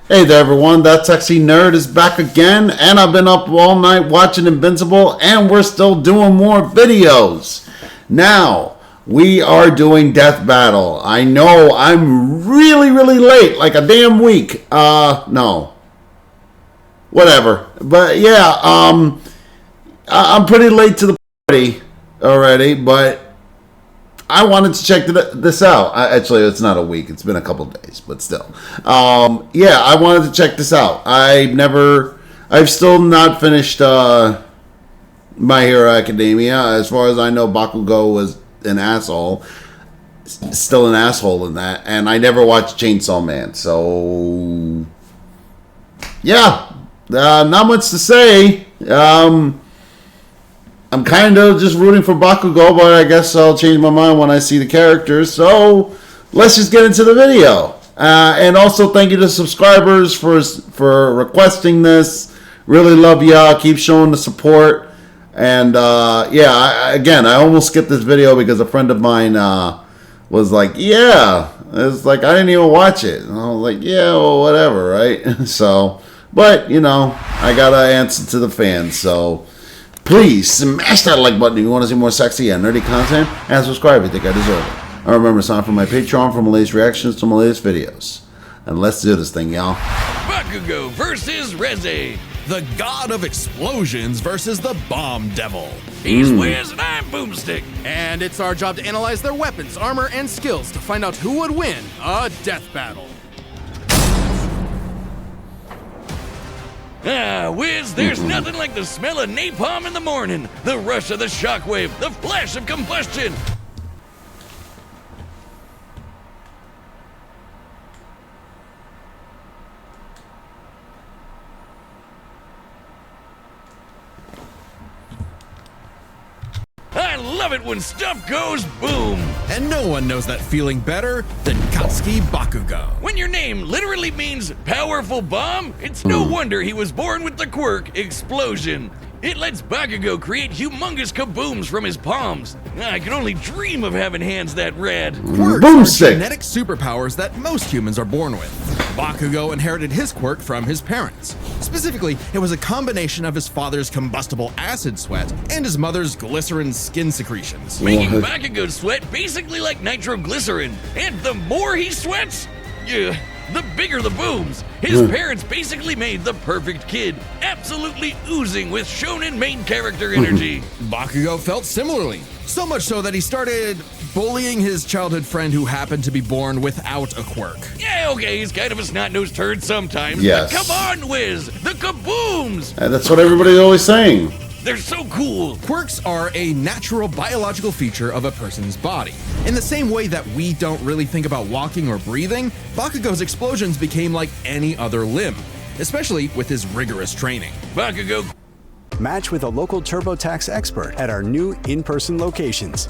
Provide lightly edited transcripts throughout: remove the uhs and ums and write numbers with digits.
Hey there everyone, that sexy nerd is back again, and I've been up all night watching Invincible, and we're still doing more videos. Now, we are doing Death Battle. I know I'm really late, like a damn week. No. Whatever. But yeah, I'm pretty late to the party already, but I wanted to check this out. Actually, it's not a week. It's been a couple days, but still. Yeah, I wanted to check this out. I've still not finished My Hero Academia. As far as I know, Bakugo was an asshole. Still an asshole in that. And I never watched Chainsaw Man. So, yeah. Not much to say. I'm kind of just rooting for Bakugo, but I guess I'll change my mind when I see the characters. So, let's just get into the video. And also, thank you to subscribers for requesting this. Really love y'all. Keep showing the support. And, yeah, I almost skipped this video because a friend of mine was like, yeah. It's like, I didn't even watch it. And I was like, yeah, well, whatever, right? So, but, you know, I got to answer to the fans, so please smash that like button if you want to see more sexy and nerdy content, and subscribe if you think I deserve it. And remember, sign up for my Patreon for my latest reactions to my latest videos. And let's do this thing, y'all. Bakugo versus Reze, the god of explosions versus the bomb devil. He's Wiz and I'm Boomstick. And it's our job to analyze their weapons, armor, and skills to find out who would win a death battle. Ah, Wiz, there's nothing like the smell of napalm in the morning, the rush of the shockwave, the flash of combustion. I love it when stuff goes boom. And no one knows that feeling better than Katsuki Bakugo. When your name literally means powerful bomb, it's no wonder he was born with the quirk, Explosion. It lets Bakugo create humongous kabooms from his palms. I can only dream of having hands that rad. Quirks are genetic superpowers that most humans are born with. Bakugo inherited his quirk from his parents. Specifically, it was a combination of his father's combustible acid sweat and his mother's glycerin skin secretions. Making Bakugo's sweat basically like nitroglycerin. And the more he sweats, the bigger the booms. His parents basically made the perfect kid, absolutely oozing with shonen main character energy. Bakugo felt similarly, so much so that he started bullying his childhood friend who happened to be born without a quirk. Yeah, okay, he's kind of a snot-nosed turd sometimes. Yes. But come on, Wiz, the kabooms! That's what everybody's always saying. They're so cool. Quirks are a natural biological feature of a person's body. In the same way that we don't really think about walking or breathing, Bakugo's explosions became like any other limb, especially with his rigorous training. Bakugo. Match with a local TurboTax expert at our new in-person locations.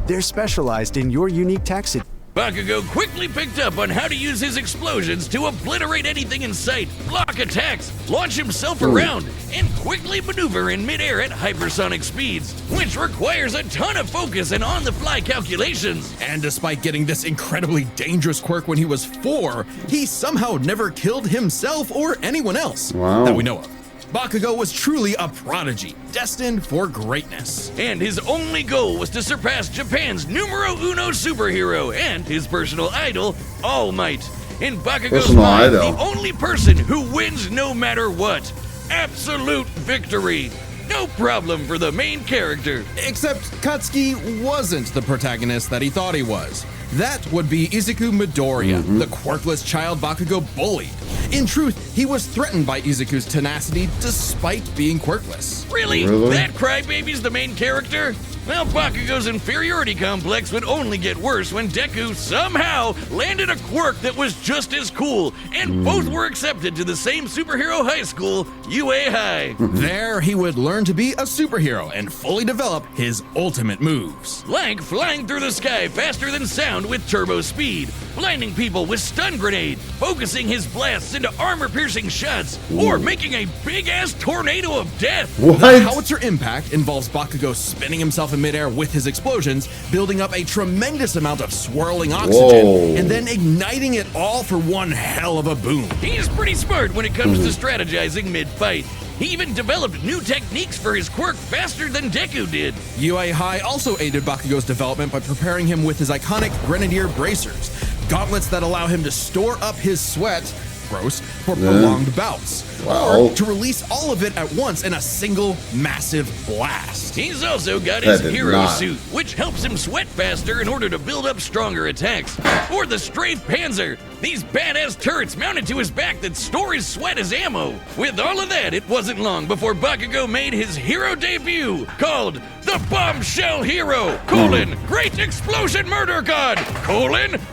They're specialized in your unique tax situation. Bakugo quickly picked up on how to use his explosions to obliterate anything in sight, block attacks, launch himself around, and quickly maneuver in midair at hypersonic speeds, which requires a ton of focus and on-the-fly calculations. And despite getting this incredibly dangerous quirk when he was 4, he somehow never killed himself or anyone else that we know of. Bakugo was truly a prodigy, destined for greatness. And his only goal was to surpass Japan's numero uno superhero and his personal idol, All Might. In Bakugo's mind, the only person who wins no matter what. Absolute victory. No problem for the main character. Except Katsuki wasn't the protagonist that he thought he was. That would be Izuku Midoriya, the quirkless child Bakugo bullied. In truth, he was threatened by Izuku's tenacity despite being quirkless. Really? That crybaby's the main character? Well, Bakugo's inferiority complex would only get worse when Deku somehow landed a quirk that was just as cool, and both were accepted to the same superhero high school, UA High. There, he would learn to be a superhero and fully develop his ultimate moves. Like flying through the sky faster than sound with turbo speed, blinding people with stun grenade, focusing his blasts into armor-piercing shots, or making a big-ass tornado of death. The What? howitzer impact involves Bakugo spinning himself in midair with his explosions, building up a tremendous amount of swirling oxygen, Whoa. and then igniting it all for one hell of a boom. He's pretty smart when it comes to strategizing mid-fight. He even developed new techniques for his quirk faster than Deku did. UA High also aided Bakugo's development by preparing him with his iconic Grenadier bracers, gauntlets that allow him to store up his sweat, gross, for prolonged bouts, Wow. or to release all of it at once in a single massive blast. He's also got his That did hero not. suit, which helps him sweat faster in order to build up stronger attacks. Or the Strafe Panzer, these badass turrets mounted to his back that store his sweat as ammo. With all of that, it wasn't long before Bakugo made his hero debut, called the Bombshell Hero, Great Explosion Murder God,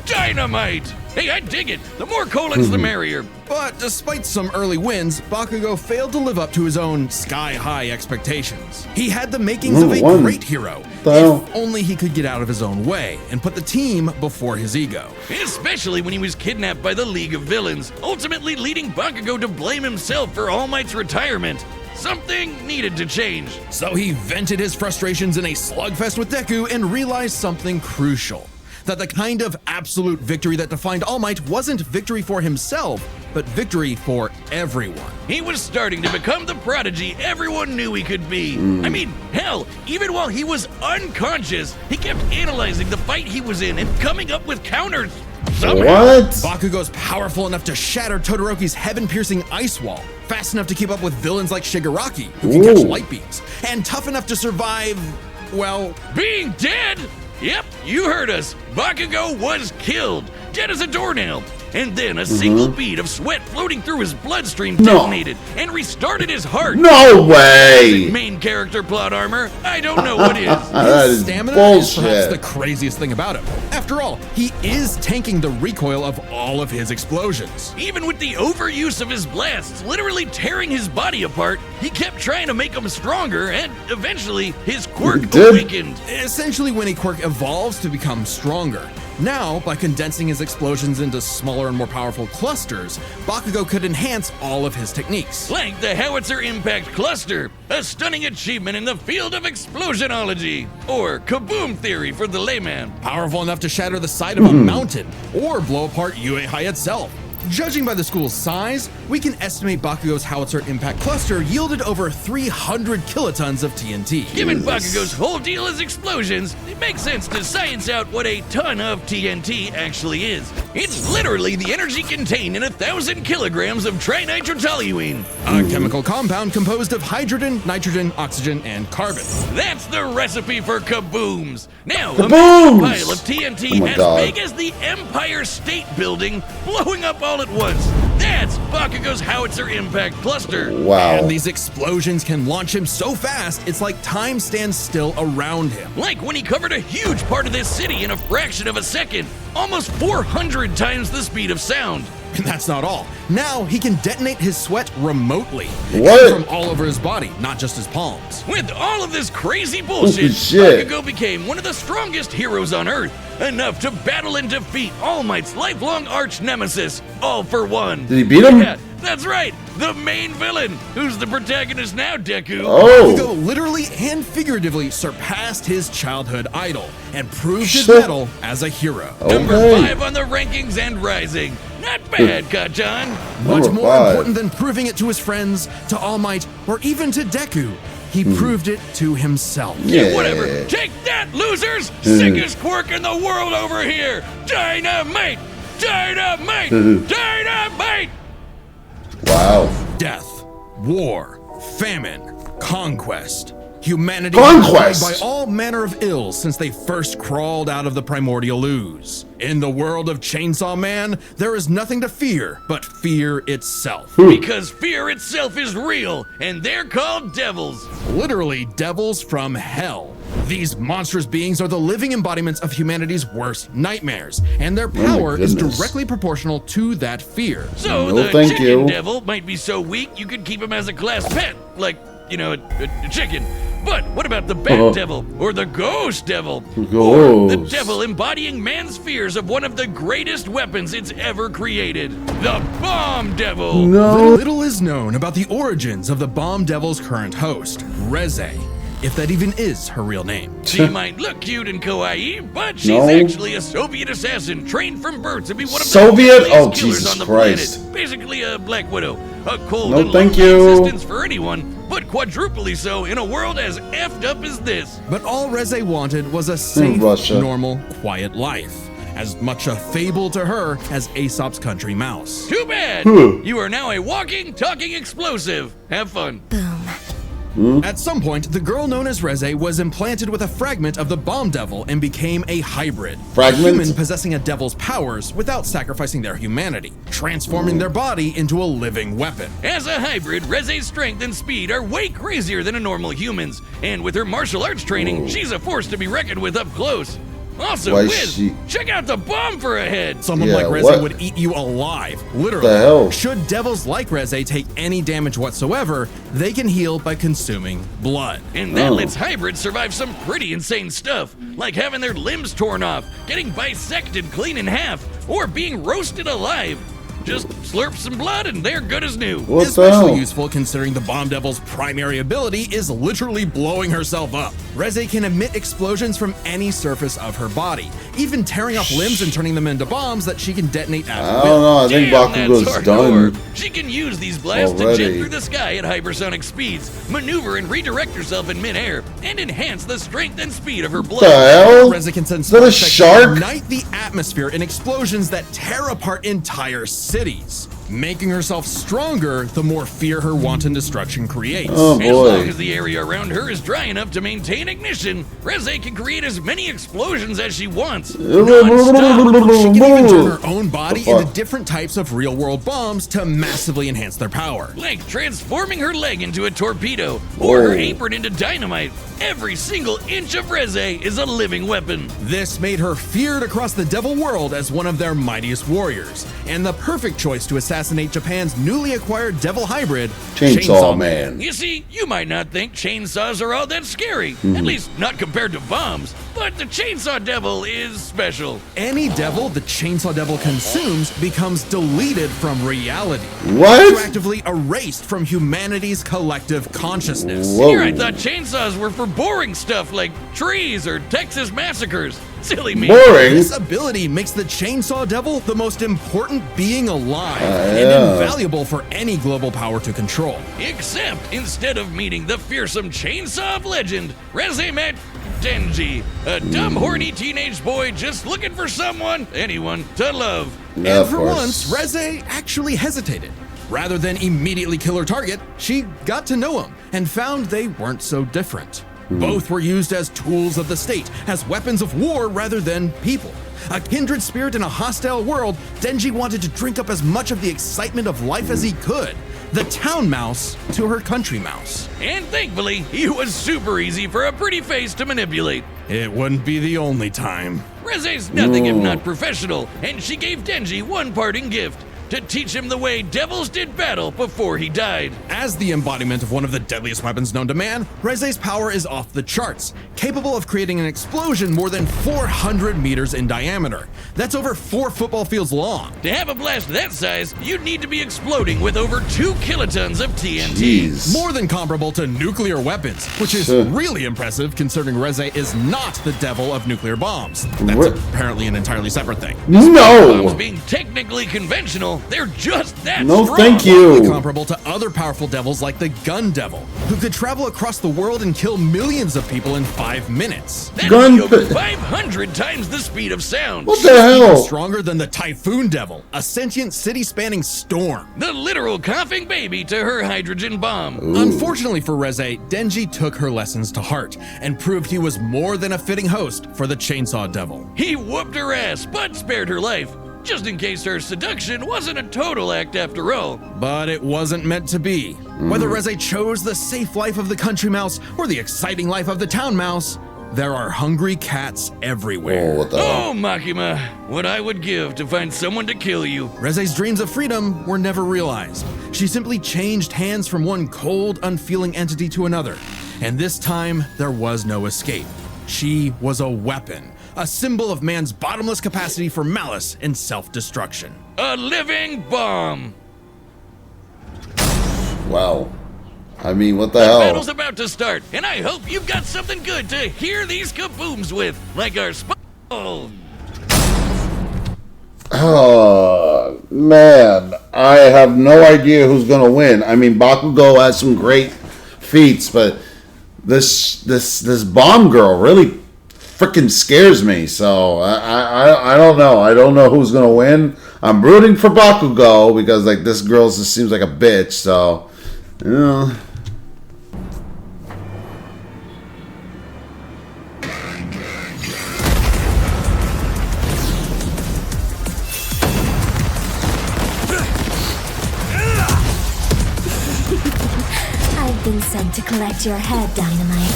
Dynamite. Hey, I dig it. The more colons, the merrier. But despite some early wins, Bakugo failed to live up to his own sky-high expectations. He had the makings of a One. great hero, The hell? if only he could get out of his own way and put the team before his ego. Especially when he was kidnapped by the League of Villains, ultimately leading Bakugo to blame himself for All Might's retirement. Something needed to change. So he vented his frustrations in a slugfest with Deku and realized something crucial. That the kind of absolute victory that defined All Might wasn't victory for himself, but victory for everyone. He was starting to become the prodigy everyone knew he could be. I mean, hell, even while he was unconscious, he kept analyzing the fight he was in and coming up with counters. Somehow. What? Bakugo's powerful enough to shatter Todoroki's heaven-piercing ice wall, fast enough to keep up with villains like Shigaraki, who can catch Ooh. light beams, and tough enough to survive, well, Being dead? Yep, you heard us. Bakugo was killed, dead as a doornail. And then a single bead of sweat floating through his bloodstream No. detonated and restarted his heart. No way! Main character plot armor? I don't know what is. That is stamina is perhaps bullshit. the craziest thing about him. After all, he is tanking the recoil of all of his explosions. Even with the overuse of his blasts literally tearing his body apart, he kept trying to make him stronger, and eventually his quirk He did. awakened. Essentially, when a quirk evolves to become stronger. Now, by condensing his explosions into smaller and more powerful clusters, Bakugo could enhance all of his techniques. Like the Howitzer Impact Cluster, a stunning achievement in the field of explosionology, or kaboom theory for the layman. Powerful enough to shatter the side of a mountain, or blow apart UA High itself. Judging by the school's size, we can estimate Bakugo's Howitzer Impact Cluster yielded over 300 kilotons of TNT. Given Bakugo's whole deal is explosions, it makes sense to science out what a ton of TNT actually is. It's literally the energy contained in 1,000 kilograms of trinitrotoluene. A chemical compound composed of hydrogen, nitrogen, oxygen, and carbon. That's the recipe for kabooms. Now, Kabooms! imagine a pile of TNT Oh my as God. big as the Empire State Building blowing up all at once. That's Bakugo's Howitzer Impact Cluster. Wow. And these explosions can launch him so fast, it's like time stands still around him. Like when he covered a huge part of this city in a fraction of a second, almost 400 times the speed of sound. And that's not all. Now he can detonate his sweat remotely. What? From all over his body, not just his palms. With all of this crazy bullshit, Holy shit. Bakugo became one of the strongest heroes on Earth, enough to battle and defeat All Might's lifelong arch nemesis, All for One. Did he beat him? Yeah, that's right, the main villain, who's the protagonist now, Deku. Oh. Bakugo literally and figuratively surpassed his childhood idol and proved his Shit. mettle as a hero. Number Okay. 5 on the rankings and rising. Not bad, Kachan. Much Number more 5. important than proving it to his friends, to All Might, or even to Deku, he proved it to himself. Yeah. Whatever. Take that, losers! Sickest quirk in the world over here! Dynamite! Dynamite! Dynamite! Wow. Death, war, famine, conquest. Humanity Conquest! by all manner of ills since they first crawled out of the primordial ooze. In the world of Chainsaw Man, there is nothing to fear but fear itself. Because fear itself is real, and they're called devils. Literally devils from hell. These monstrous beings are the living embodiments of humanity's worst nightmares, and their power is goodness. directly proportional to that fear. So No, the thank chicken you. devil might be so weak you could keep him as a class pet, like a chicken. But what about the Bat Devil or the Ghost Devil? Ghost. Or the devil embodying man's fears of one of the greatest weapons it's ever created, the Bomb Devil. No. Little is known about the origins of the Bomb Devil's current host, Reze, if that even is her real name. She might look cute and kawaii, but she's No. actually a Soviet assassin trained from birth to be one of Soviet? the deadliest Oh, killers Jesus on the Christ. planet. Basically a Black Widow. A cold No, and thank lonely you. existence for anyone, but quadruply so in a world as effed up as this. But all Reze wanted was a safe, Russia. normal, quiet life. As much a fable to her as Aesop's country mouse. Too bad! You are now a walking, talking explosive. Have fun. At some point, the girl known as Reze was implanted with a fragment of the Bomb Devil and became a hybrid. Fragment? A human possessing a devil's powers without sacrificing their humanity, transforming their body into a living weapon. As a hybrid, Reze's strength and speed are way crazier than a normal human's. And with her martial arts training, she's a force to be reckoned with up close. Also, Why Wiz, she- check out the bomb for a head. Someone Yeah, like Reze what? would eat you alive, literally. The hell? Should devils like Reze take any damage whatsoever, they can heal by consuming blood. And that Oh. lets hybrids survive some pretty insane stuff, like having their limbs torn off, getting bisected clean in half, or being roasted alive. Just slurp some blood and they're good as new. What the Especially hell? useful considering the Bomb Devil's primary ability is literally blowing herself up. Reze can emit explosions from any surface of her body, even tearing off limbs and turning them into bombs that she can detonate at I will. don't know. I think Damn, that's Bakugo's hardcore. done. She can use these blasts to Already. jet through the sky at hypersonic speeds, maneuver and redirect herself in midair, and enhance the strength and speed of her blood. The hell? Reze can send Is that a sparks that shark? can ignite the atmosphere in explosions that tear apart entire cities. Making herself stronger the more fear her wanton destruction creates. Oh As long boy. as the area around her is dry enough to maintain ignition, Reze can create as many explosions as she wants. Non-stop. She can even turn her own body The fuck? into different types of real-world bombs to massively enhance their power. Like transforming her leg into a torpedo or her Whoa. apron into dynamite. Every single inch of Reze is a living weapon. This made her feared across the devil world as one of their mightiest warriors, and the perfect choice to assassinate Japan's newly acquired devil hybrid, Chainsaw Man. You see, you might not think chainsaws are all that scary, Mm-hmm. at least not compared to bombs, but the Chainsaw Devil is special. Any devil the Chainsaw Devil consumes becomes deleted from reality. What? Retroactively erased from humanity's collective consciousness. Whoa. Here I thought chainsaws were for boring stuff like trees or Texas massacres. Silly me. Boring. This ability makes the Chainsaw Devil the most important being alive and yeah. invaluable for any global power to control. Except instead of meeting the fearsome chainsaw of legend, Reze met Denji, a dumb, horny teenage boy just looking for anyone, to love. Yeah, And of for course. once, Reze actually hesitated. Rather than immediately kill her target, she got to know him and found they weren't so different. Both were used as tools of the state, as weapons of war rather than people. A kindred spirit in a hostile world, Denji wanted to drink up as much of the excitement of life as he could. The town mouse to her country mouse. And thankfully, he was super easy for a pretty face to manipulate. It wouldn't be the only time. Reze's nothing if not professional, and she gave Denji one parting gift. To teach him the way devils did battle before he died. As the embodiment of one of the deadliest weapons known to man, Reze's power is off the charts, capable of creating an explosion more than 400 meters in diameter. That's over 4 football fields long. To have a blast that size, you'd need to be exploding with over 2 kilotons of TNT. Jeez. More than comparable to nuclear weapons, which is really impressive considering Reze is not the devil of nuclear bombs. That's What? apparently an entirely separate thing. Bombs No. being technically conventional, they're just that No, strong. thank you. Comparable to other powerful devils like the Gun Devil, who could travel across the world and kill millions of people in 5 minutes. That'd Gun be over pi- 500 times the speed of sound. What the hell? Stronger than the Typhoon Devil, a sentient city-spanning storm. The literal coughing baby to her hydrogen bomb. Unfortunately for Reze, Denji took her lessons to heart and proved he was more than a fitting host for the Chainsaw Devil. He whooped her ass, but spared her life. Just in case her seduction wasn't a total act after all. But it wasn't meant to be. Whether Reze chose the safe life of the country mouse or the exciting life of the town mouse, there are hungry cats everywhere. Oh, what the hell? Oh, Makima, what I would give to find someone to kill you. Reze's dreams of freedom were never realized. She simply changed hands from one cold, unfeeling entity to another. And this time, there was no escape. She was a weapon, a symbol of man's bottomless capacity for malice and self-destruction. A living bomb! Wow. I mean, what the The hell? battle's about to start, and I hope you've got something good to hear these kabooms with, like our Oh, Oh, man. I have no idea who's going to win. I mean, Bakugo has some great feats, but this bomb girl really freaking scares me. So I don't know. I don't know who's going to win. I'm rooting for Bakugo because like this girl just seems like a bitch. So, you know. I've been sent to collect your head, Dynamite.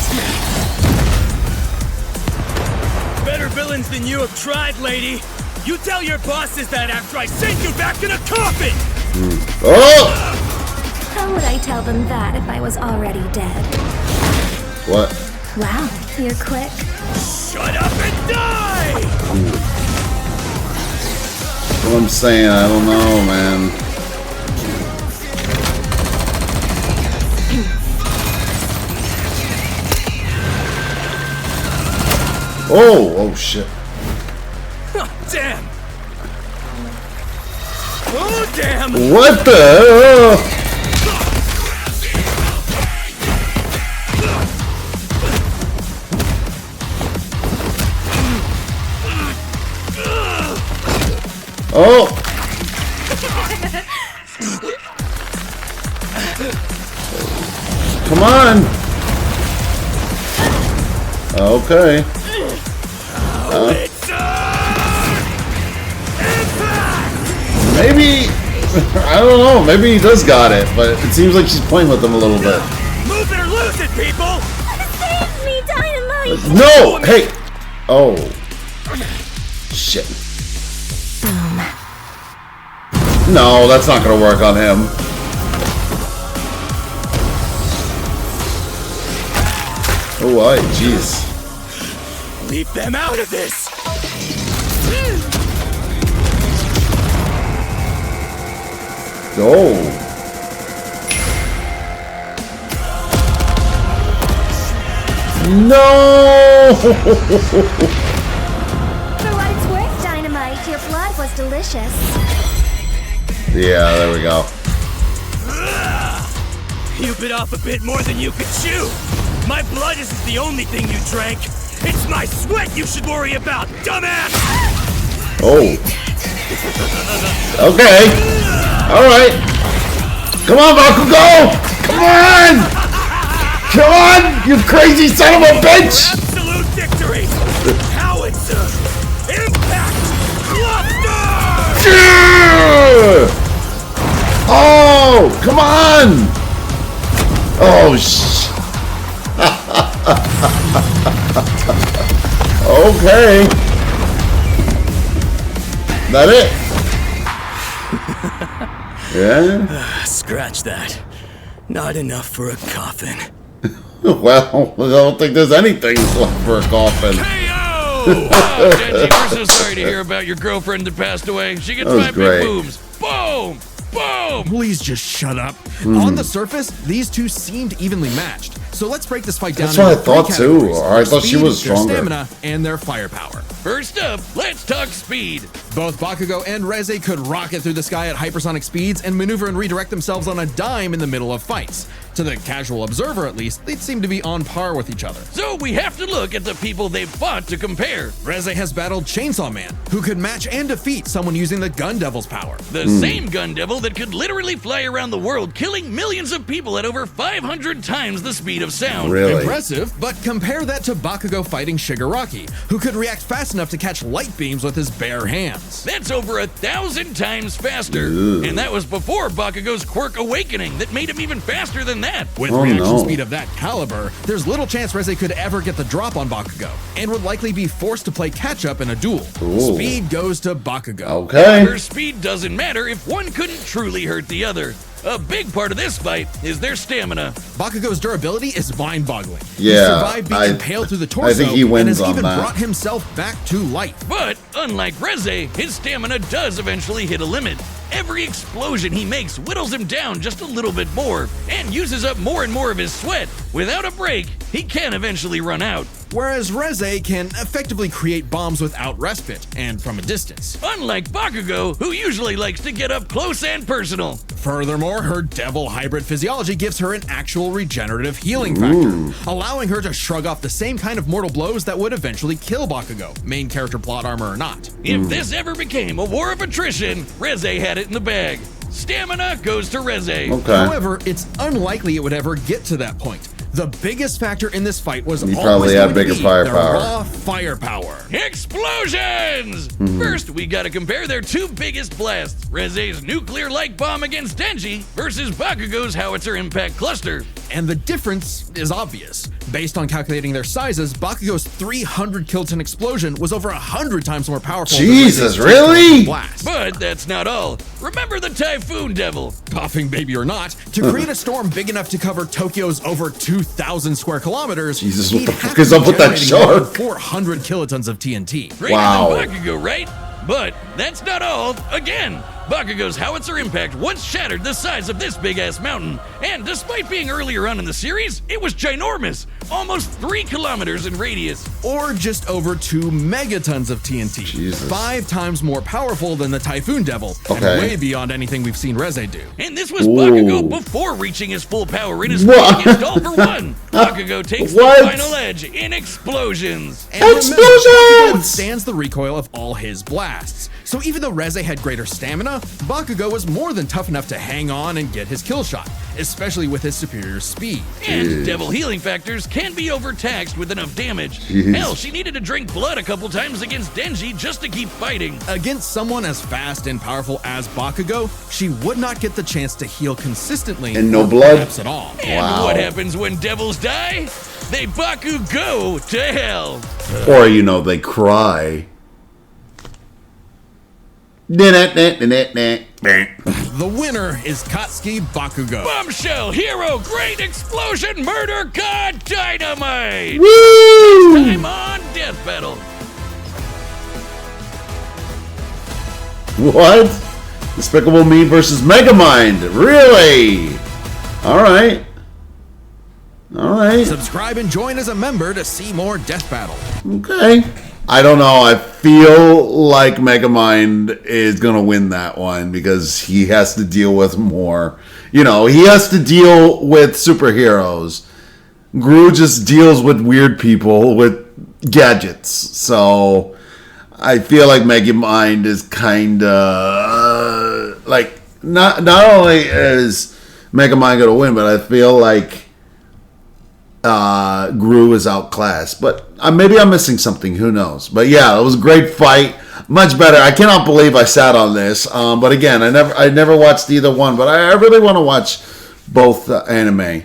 Better villains than you have tried, lady. You tell your bosses that after I send you back in a coffin! Oh! How would I tell them that if I was already dead? What? Wow, you're quick. Shut up and die! What I'm saying, I don't know, man. Oh shit. Oh, damn! Oh, damn! What the hell? Oh! Come on! Okay. Maybe, I don't know, maybe he does got it, but it seems like she's playing with him a little bit. Move it or lose it, people! Save me, Dynamite! No! Hey! Oh. Shit. No, that's not gonna work on him. Oh, why? Jeez. Leave them out of this! Oh. No! For what it's worth, Dynamite, your blood was delicious. Yeah, there we go. You bit off a bit more than you could chew! My blood isn't the only thing you drank! It's my sweat you should worry about, dumbass! Oh. Okay. Alright. Come on, Bakugo! Come on! Come on, you crazy son of a bitch! Absolute victory! Howitzer! Impact! Cluster! Yeah! Oh, come on! Oh, okay. That it? Yeah? Scratch that. Not enough for a coffin. Well, I don't think there's anything left for a coffin. KO! Oh, Genji, we're so sorry to hear about your girlfriend that passed away. She gets That was 5 great. big boobs. Boom! Boom! Please just shut up. On the surface, these two seemed evenly matched. So let's break this fight down. That's what I into three thought too. categories: Or I thought she speed, was their stronger. stamina, and their firepower. First up, let's talk speed. Both Bakugo and Reze could rocket through the sky at hypersonic speeds and maneuver and redirect themselves on a dime in the middle of fights. To the casual observer, at least, they'd seem to be on par with each other. So we have to look at the people they've fought to compare. Reze has battled Chainsaw Man, who could match and defeat someone using the Gun Devil's power. The same gun devil that could literally fly around the world, killing millions of people at over 500 times the speed of sound. Really? Impressive, but compare that to Bakugo fighting Shigaraki, who could react fast enough to catch light beams with his bare hands. That's over 1,000 times faster. Ugh. And that was before Bakugo's quirk awakening that made him even faster than that. With Oh, reaction no. speed of that caliber, there's little chance Reze could ever get the drop on Bakugo, and would likely be forced to play catch-up in a duel. Ooh. Speed goes to Bakugo. Okay. Her speed doesn't matter if one couldn't truly hurt the other. A big part of this fight is their stamina. Bakugo's durability is mind-boggling. Yeah, He survived being impaled through the torso I think he wins and has on even that. brought himself back to life. But unlike Reze, his stamina does eventually hit a limit. Every explosion he makes whittles him down just a little bit more and uses up more and more of his sweat. Without a break, he can eventually run out. Whereas Reze can effectively create bombs without respite and from a distance. Unlike Bakugo, who usually likes to get up close and personal. Furthermore, her devil hybrid physiology gives her an actual regenerative healing factor, allowing her to shrug off the same kind of mortal blows that would eventually kill Bakugo, main character plot armor or not. If this ever became a war of attrition, Reze had it in the bag. Stamina goes to Reze. Okay. However, it's unlikely it would ever get to that point. The biggest factor in this fight was He always probably had going to bigger be firepower. their raw firepower. Explosions! First, we gotta compare their two biggest blasts. Reze's nuclear light bomb against Denji versus Bakugo's howitzer impact cluster. And the difference is obvious. Based on calculating their sizes, Bakugo's 300 kiloton explosion was over 100 times more powerful Jesus, than Reze's really? blast. But that's not all. Remember the Typhoon Devil. Puffing baby or not, to create a storm big enough to cover Tokyo's over 2,000 square kilometers, Jesus, what he'd the have fuck to is be up with that generating more than shark? 400 kilotons of TNT. Greater Wow. than Bakugo, right? But that's not all. Again, Bakugo's howitzer impact once shattered the size of this big-ass mountain. And despite being earlier on in the series, it was ginormous. Almost 3 kilometers in radius. Or just over 2 megatons of TNT. Jesus. 5 times more powerful than the Typhoon Devil, and Okay. way beyond anything we've seen Reze do. And this was Ooh. Bakugo before reaching his full power in his What? fight against All for One. Bakugo takes What? the final edge in explosions. And remember, Explosions! Bakugo withstands the recoil of all his blasts. So even though Reze had greater stamina, Bakugo was more than tough enough to hang on and get his kill shot, especially with his superior speed. And devil healing factors can be overtaxed with enough damage. Jeez. Hell, she needed to drink blood a couple times against Denji just to keep fighting. Against someone as fast and powerful as Bakugo, she would not get the chance to heal consistently And no or blood? perhaps at all. And Wow. what happens when devils die? They Bakugo to hell. Or, you know, they cry. The winner is Katsuki Bakugo. Bombshell, hero, great explosion, murder, god, dynamite. Woo! Time on Death Battle. What? Despicable Me versus Megamind. Really? Alright. Alright. Subscribe and join as a member to see more Death Battle. Okay. I don't know. I feel like Megamind is going to win that one because he has to deal with more. You know, he has to deal with superheroes. Gru just deals with weird people with gadgets. So I feel like Megamind is kind of like not only is Megamind going to win, but I feel like Gru is outclassed, but maybe I'm missing something. Who knows? But yeah, it was a great fight. Much better. I cannot believe I sat on this. But again, I never watched either one. But I really want to watch both anime.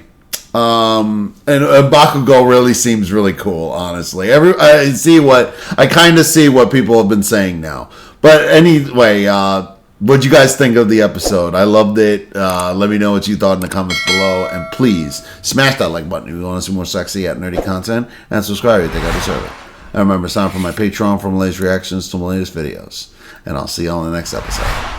And Bakugo really seems really cool. Honestly, I kind of see what people have been saying now. But anyway. What'd you guys think of the episode? I loved it. Let me know what you thought in the comments below. And please, smash that like button if you want to see more sexy yet nerdy content. And subscribe if you think I deserve it. And remember, sign up for my Patreon for my latest reactions to my latest videos. And I'll see you all in the next episode.